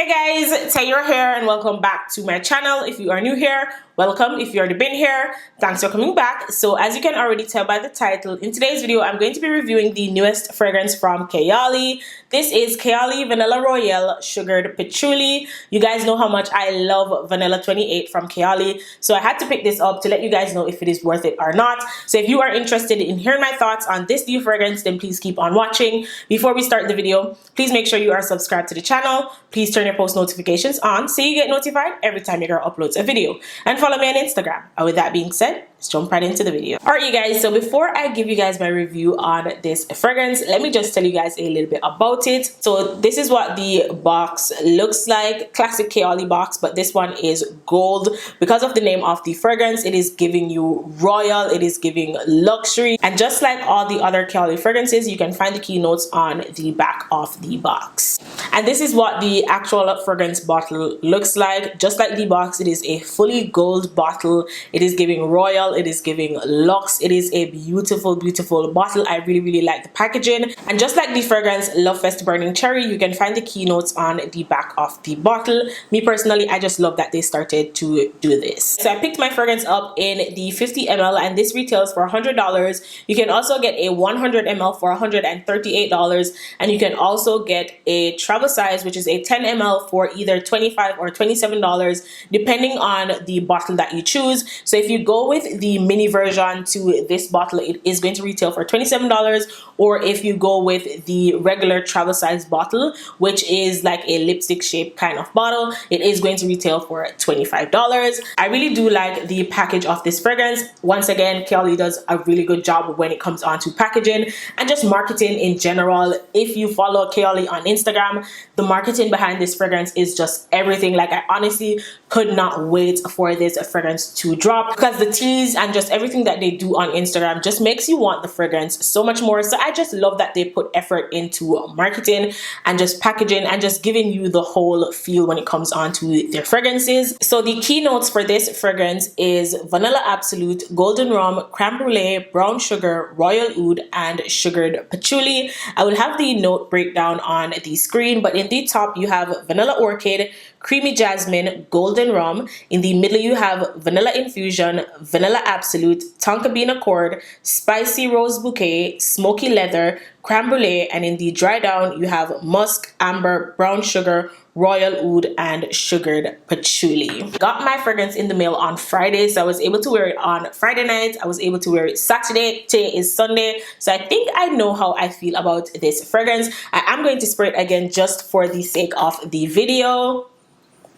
Hey guys, Taylor here and welcome back to my channel. If you are new here, welcome. If you've already been here, thanks for coming back. So as you can already tell by the title, in today's video I'm going to be reviewing the newest fragrance from Kayali. This is Kayali Vanilla Royale Sugared Patchouli. You guys know how much I love Vanilla 28 from Kayali, so I had to pick this up to let you guys know if it is worth it or not. So if you are interested in hearing my thoughts on this new fragrance, then please keep on watching. Before we start the video, please make sure you are subscribed to the channel. Please turn your post notifications on so you get notified every time your girl uploads a video, and follow me on Instagram. And with that being said, let's jump right into the video. Alright you guys, so before I give you guys my review on this fragrance, let me just tell you guys a little bit about it. So this is what the box looks like. Classic Kayali box, but this one is gold. Because of the name of the fragrance, it is giving you royal, it is giving luxury, and just like all the other Kayali fragrances, you can find the keynotes on the back of the box. And this is what the actual fragrance bottle looks like. Just like the box, it is a fully gold bottle. It is giving royal, it is giving luxe. It is a beautiful bottle. I really like the packaging. And just like the fragrance Love Fest Burning Cherry, you can find the keynotes on the back of the bottle. Me personally, I just love that they started to do this. So I picked my fragrance up in the 50 ml and this retails for $100. You can also get a 100 ml for $138, and you can also get a travel size, which is a 10 ml for either $25 or $27 depending on the bottle that you choose. So if you go with the mini version to this bottle, it is going to retail for $27, or if you go with the regular travel size bottle, which is like a lipstick shaped kind of bottle, it is going to retail for $25. I really do like the package of this fragrance. Once again, Kayali does a really good job when it comes on to packaging and just marketing in general. If you follow Kayali on Instagram, the marketing behind this fragrance is just everything. Like, I honestly could not wait for this fragrance to drop, because the tease and just everything that they do on Instagram just makes you want the fragrance so much more. So I just love that they put effort into marketing and just packaging and just giving you the whole feel when it comes on to their fragrances. So the keynotes for this fragrance is vanilla absolute, golden rum, creme brulee, brown sugar, royal oud, and sugared patchouli. I will have the note breakdown on the screen, but in the top you have vanilla orchid, creamy jasmine, golden rum. In the middle you have vanilla infusion, vanilla absolute, tonka bean accord, spicy rose bouquet, smoky leather, creme brulee, and in the dry down you have musk, amber, brown sugar, royal oud, and sugared patchouli. Got my fragrance in the mail on Friday, so I was able to wear it on Friday night. I was able to wear it Saturday. Today is Sunday, so I think I know how I feel about this fragrance. I am going to spray it again just for the sake of the video.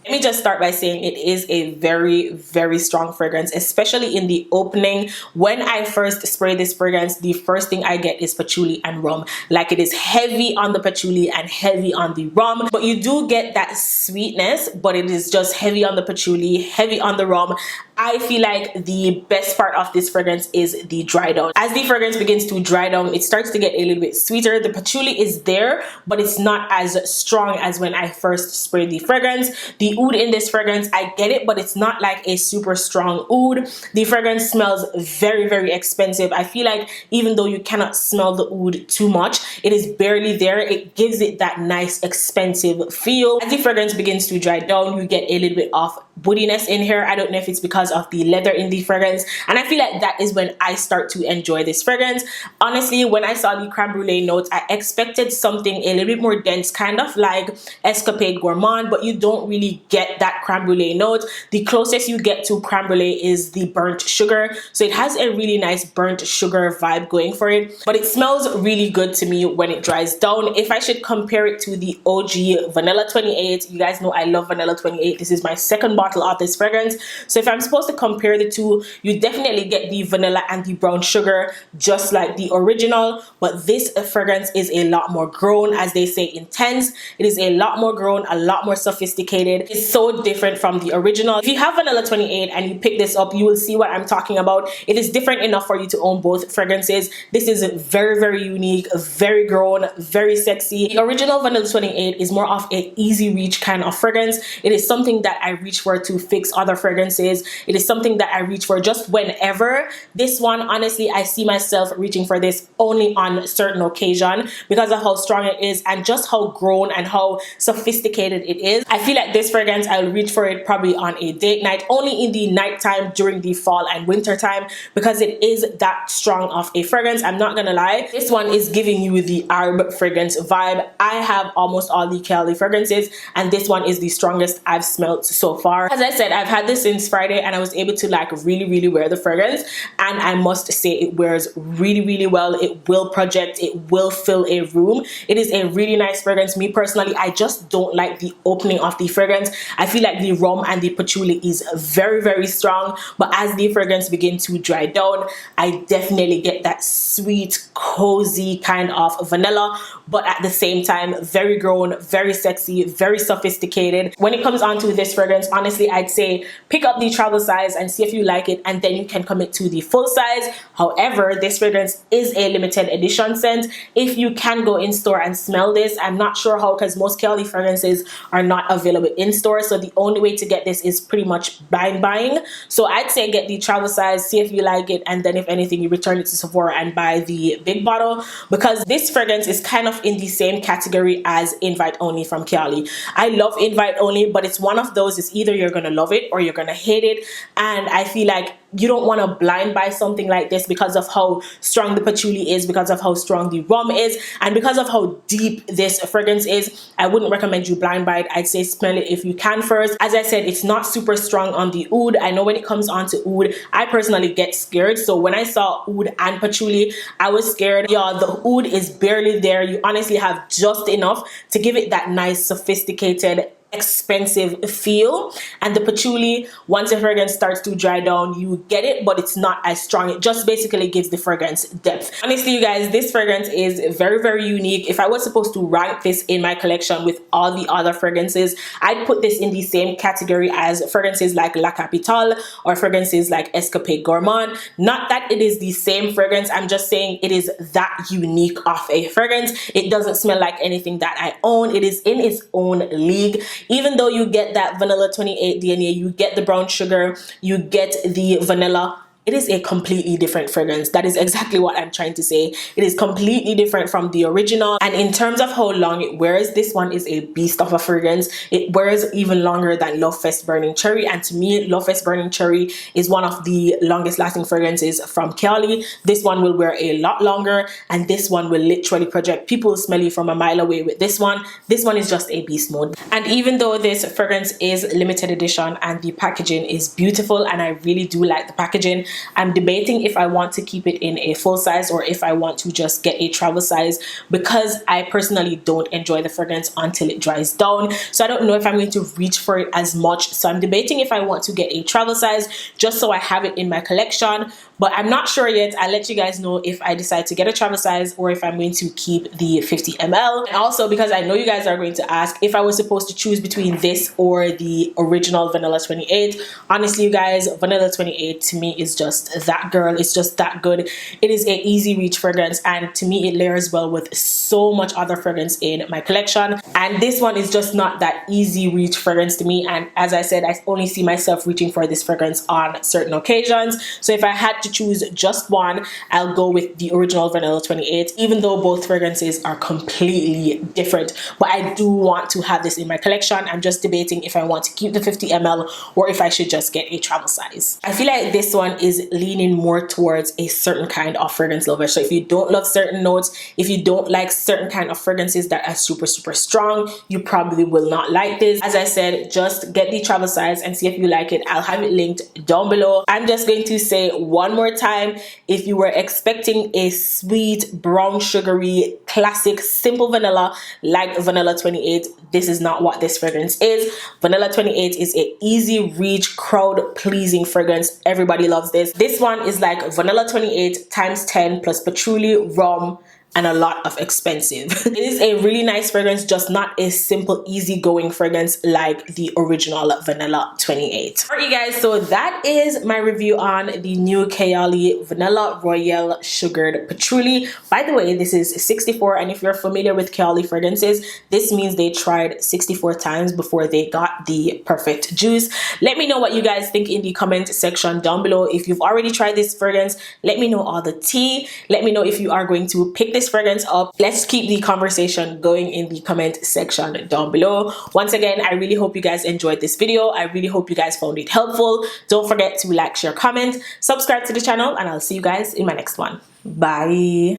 Let me just start by saying it is a very strong fragrance, especially in the opening. When I first spray this fragrance, the first thing I get is patchouli and rum. Like, it is heavy on the patchouli and heavy on the rum, but you do get that sweetness, but it is just heavy on the patchouli, heavy on the rum. I feel like the best part of this fragrance is the dry down. As the fragrance begins to dry down, it starts to get a little bit sweeter. The patchouli is there, but it's not as strong as when I first sprayed the fragrance. The oud in this fragrance, I get it, but it's not like a super strong oud. The fragrance smells very expensive. I feel like even though you cannot smell the oud too much, it is barely there. It gives it that nice expensive feel. As the fragrance begins to dry down, you get a little bit of woodiness in here. I don't know if it's because of the leather in the fragrance, and I feel like that is when I start to enjoy this fragrance. Honestly, when I saw the creme brulee notes, I expected something a little bit more dense, kind of like Escapade Gourmand, but you don't really get that creme brulee note. The closest you get to creme brulee is the burnt sugar, so it has a really nice burnt sugar vibe going for it, but it smells really good to me when it dries down. If I should compare it to the OG Vanilla 28, you guys know I love Vanilla 28. This is my second bottle of this fragrance, so if I'm supposed to compare the two, you definitely get the vanilla and the brown sugar just like the original, but this fragrance is a lot more grown, as they say, intense. It is a lot more grown, a lot more sophisticated. It's so different from the original. If you have Vanilla 28 and you pick this up, you will see what I'm talking about. It is different enough for you to own both fragrances. This is very unique, very grown, very sexy. The original Vanilla 28 is more of an easy reach kind of fragrance. It is something that I reach for to fix other fragrances. It is something that I reach for just whenever. This one, honestly, I see myself reaching for this only on certain occasion because of how strong it is and just how grown and how sophisticated it is. I feel like this fragrance, I'll reach for it probably on a date night, only in the nighttime during the fall and winter time, because it is that strong of a fragrance. I'm not gonna lie, this one is giving you the Arab fragrance vibe. I have almost all the Kayali fragrances, and this one is the strongest I've smelled so far. As I said, I've had this since Friday, and I was able to like really wear the fragrance, and I must say it wears really well. It will project, it will fill a room. It is a really nice fragrance. Me personally, I just don't like the opening of the fragrance. I feel like the rum and the patchouli is very strong, but as the fragrance begins to dry down, I definitely get that sweet, cozy kind of vanilla, but at the same time, very grown, very sexy, very sophisticated. When it comes on to this fragrance, honestly, I'd say pick up the travel size and see if you like it, and then you can commit to the full size. However, this fragrance is a limited edition scent. If you can go in store and smell this, I'm not sure how, because most Kayali fragrances are not available in store, so the only way to get this is pretty much blind buying. So I'd say get the travel size, see if you like it, and then if anything, you return it to Sephora and buy the big bottle, because this fragrance is kind of in the same category as Invite Only from Kayali. I love Invite Only, but it's one of those, it's either you're gonna love it or you're gonna hate it, and I feel like you don't want to blind buy something like this because of how strong the patchouli is, because of how strong the rum is, and because of how deep this fragrance is. I wouldn't recommend you blind buy it. I'd say smell it if you can first. As I said, it's not super strong on the oud. I know when it comes on to oud, I personally get scared. So when I saw oud and patchouli, I was scared. Yeah, the oud is barely there. You honestly have just enough to give it that nice, sophisticated, expensive feel, and the patchouli, once the fragrance starts to dry down, you get it, but it's not as strong. It just basically gives the fragrance depth. Honestly, you guys, this fragrance is very unique. If I was supposed to rank this in my collection with all the other fragrances, I'd put this in the same category as fragrances like La Capitale or fragrances like Escapade Gourmand. Not that it is the same fragrance, I'm just saying it is that unique of a fragrance. It doesn't smell like anything that I own. It is in its own league. Even though you get that vanilla 28 DNA, you get the brown sugar, you get the vanilla, it is a completely different fragrance. That is exactly what I'm trying to say. It is completely different from the original. And in terms of how long it wears, this one is a beast of a fragrance. It wears even longer than Love Fest Burning Cherry. And to me, Love Fest Burning Cherry is one of the longest lasting fragrances from Kayali. This one will wear a lot longer, and this one will literally project. People will smell you from a mile away with this one. This one is just a beast mode. And even though this fragrance is limited edition and the packaging is beautiful, and I really do like the packaging, I'm debating if I want to keep it in a full size or if I want to just get a travel size, because I personally don't enjoy the fragrance until it dries down. So I don't know if I'm going to reach for it as much. So I'm debating if I want to get a travel size just so I have it in my collection. But I'm not sure yet. I'll let you guys know if I decide to get a travel size or if I'm going to keep the 50 ml. And also, because I know you guys are going to ask if I was supposed to choose between this or the original Vanilla 28. Honestly, you guys, Vanilla 28 to me is just that girl. It's just that good. It is an easy reach fragrance, and to me it layers well with so much other fragrance in my collection. And this one is just not that easy reach fragrance to me. And as I said, I only see myself reaching for this fragrance on certain occasions. So if I had to choose just one, I'll go with the original Vanilla 28, even though both fragrances are completely different. But I do want to have this in my collection. I'm just debating if I want to keep the 50 ml or if I should just get a travel size. I feel like this one is leaning more towards a certain kind of fragrance lover. So if you don't love certain notes, if you don't like certain kind of fragrances that are super strong, you probably will not like this. As I said, just get the travel size and see if you like it. I'll have it linked down below. I'm just going to say one more time, if you were expecting a sweet, brown, sugary, classic, simple vanilla like Vanilla 28, this is not what this fragrance is. Vanilla 28 is an easy reach, crowd pleasing fragrance. Everybody loves this. This one is like Vanilla 28 times 10 plus patchouli, rum, and a lot of expensive. It is a really nice fragrance, just not a simple, easygoing fragrance like the original Vanilla 28. Alright, you guys, so that is my review on the new Kayali Vanilla Royale Sugared Patchouli. By the way, this is 64, and if you're familiar with Kayali fragrances, this means they tried 64 times before they got the perfect juice. Let me know what you guys think in the comment section down below. If you've already tried this fragrance, let me know all the tea. Let me know if you are going to pick this fragrance up. Let's keep the conversation going in the comment section down below. Once again, I really hope you guys enjoyed this video. I really hope you guys found it helpful. Don't forget to like, share, comment, subscribe to the channel, and I'll see you guys in my next one. Bye.